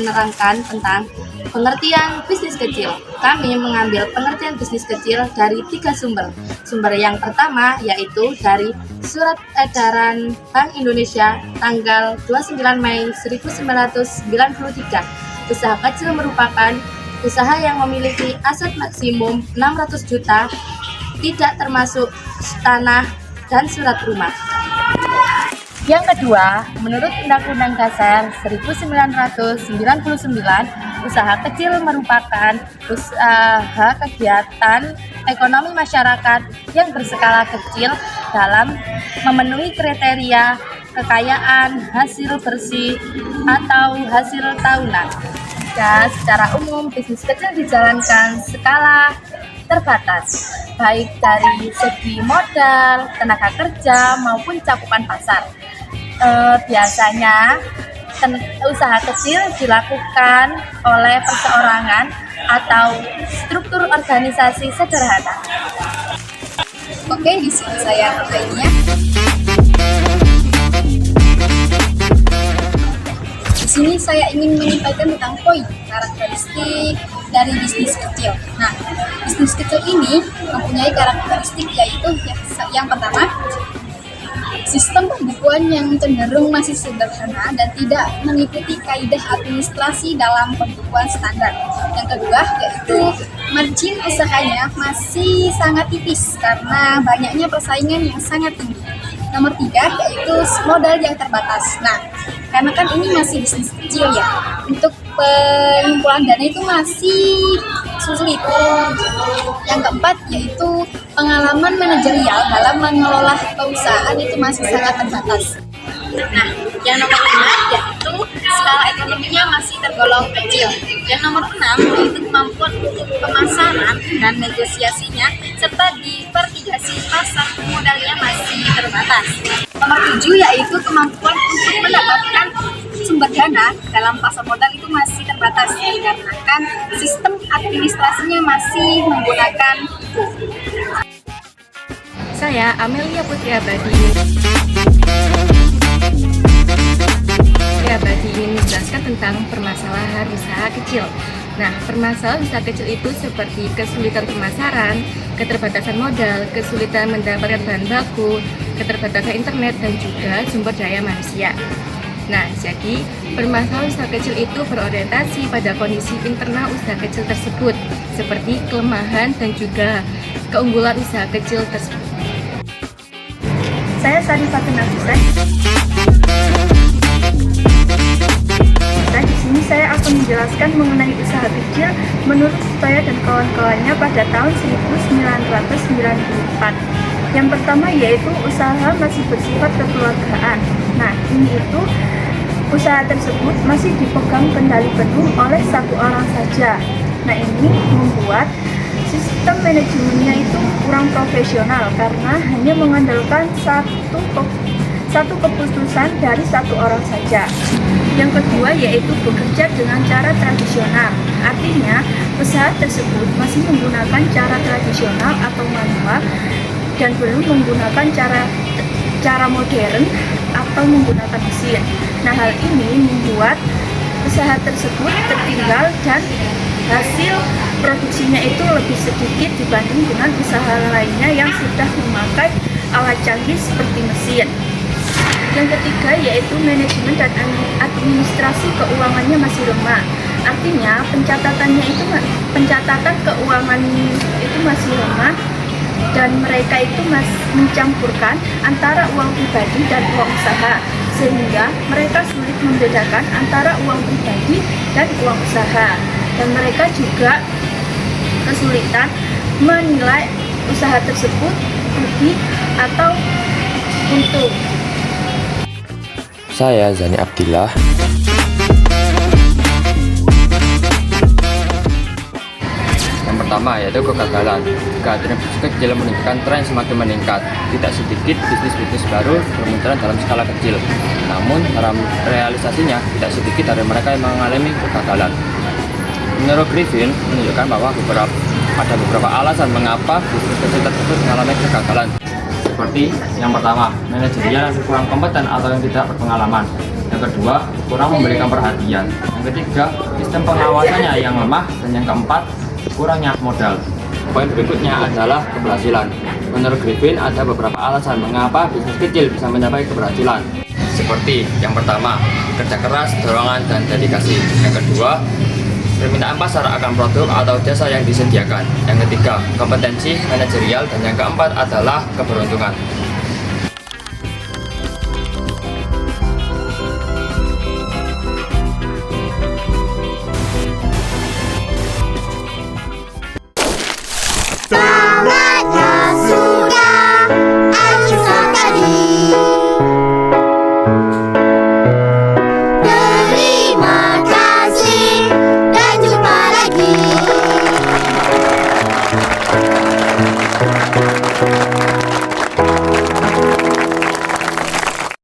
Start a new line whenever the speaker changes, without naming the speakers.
menerangkan tentang pengertian bisnis kecil. Kami mengambil pengertian bisnis kecil dari 3 sumber. Sumber yang pertama yaitu dari Surat Edaran Bank Indonesia tanggal 29 Mei 1993. Usaha kecil merupakan usaha yang memiliki aset maksimum 600 juta, tidak termasuk tanah dan surat rumah. Yang kedua, menurut Undang-Undang Dasar 1999, usaha kecil merupakan usaha kegiatan ekonomi masyarakat yang berskala kecil dalam memenuhi kriteria kekayaan, hasil bersih, atau hasil tahunan. Dan secara umum, bisnis kecil dijalankan skala terbatas, baik dari segi modal, tenaga kerja, maupun cakupan pasar. Biasanya usaha kecil dilakukan oleh perseorangan atau struktur organisasi sederhana.
Oke, di sini saya lainnya. Di sini saya ingin menyampaikan tentang poin karakteristik dari bisnis kecil. Nah, bisnis kecil ini mempunyai karakteristik yaitu yang pertama, sistem pembukuan yang cenderung masih sederhana dan tidak mengikuti kaidah administrasi dalam pembukuan standar. Yang kedua yaitu margin usahanya masih sangat tipis karena banyaknya persaingan yang sangat tinggi. Nomor 3 yaitu modal yang terbatas. Nah, karena kan ini masih bisnis kecil ya, untuk pengumpulan dana itu masih sulit. Yang keempat yaitu pengalaman manajerial dalam mengelola perusahaan itu masih sangat terbatas. Nah, yang nomor 5 yaitu skala ekonominya masih tergolong kecil. Yang nomor 6 yaitu kemampuan untuk pemasaran dan negosiasinya serta diversifikasi pasar modalnya masih terbatas. Nomor 7 yaitu kemampuan untuk mendapatkan sumber dana dalam pasar modal itu masih terbatas dikarenakan sistem administrasinya masih menggunakan buku.
Saya Amelia Putri Abadi ingin menjelaskan tentang permasalahan usaha kecil. Nah, permasalahan usaha kecil itu seperti kesulitan pemasaran, keterbatasan modal, kesulitan mendapatkan bahan baku, keterbatasan internet, dan juga sumber daya manusia. Nah, jadi permasalahan usaha kecil itu berorientasi pada kondisi internal usaha kecil tersebut, seperti kelemahan dan juga keunggulan usaha kecil tersebut.
Saya Sari Fatina Susah. Di sini saya akan menjelaskan mengenai usaha kecil menurut saya dan kawan-kawannya pada tahun 1994. Yang pertama yaitu usaha masih bersifat kekeluargaan. Nah, ini itu usaha tersebut masih dipegang kendali penuh oleh satu orang saja. Nah, ini membuat sistem manajemennya itu kurang profesional karena hanya mengandalkan satu keputusan dari satu orang saja. Yang kedua yaitu bekerja dengan cara tradisional. Artinya, usaha tersebut masih menggunakan cara tradisional atau manual dan belum menggunakan cara modern atau menggunakan mesin. Nah, hal ini membuat usaha tersebut tertinggal dan hasil produksinya itu lebih sedikit dibanding dengan usaha lainnya yang sudah memakai alat canggih seperti mesin. Yang ketiga yaitu manajemen dan administrasi keuangannya masih lemah. Artinya pencatatan keuangan itu masih lemah dan mereka itu mencampurkan antara uang pribadi dan uang usaha, sehingga mereka sulit membedakan antara uang pribadi dan uang usaha. Dan mereka juga kesulitan menilai usaha tersebut rugi atau untung.
Saya Zani Abdillah. Yang pertama yaitu kegagalan. Kehadiran bisnis kecil menunjukkan tren semakin meningkat. Tidak sedikit bisnis-bisnis baru bermunculan dalam skala kecil. Namun dalam realisasinya tidak sedikit dari mereka yang mengalami kegagalan. Menurut Griffin menunjukkan bahwa ada beberapa alasan mengapa bisnis kecil tersebut mengalami kegagalan. Seperti yang pertama, manajernya kurang kompeten atau yang tidak berpengalaman. Yang kedua, kurang memberikan perhatian. Yang ketiga, sistem pengawasannya yang lemah. Dan yang keempat, kurangnya modal. Poin berikutnya adalah keberhasilan. Menurut Griffin, ada beberapa alasan mengapa bisnis kecil bisa mencapai keberhasilan. Seperti yang pertama, kerja keras, dorongan, dan dedikasi. Yang kedua, permintaan pasar akan produk atau jasa yang disediakan. Yang ketiga, kompetensi manajerial. Dan yang keempat adalah keberuntungan.
Saatnya sudah akhir sekali. Terima kasih dan jumpa lagi.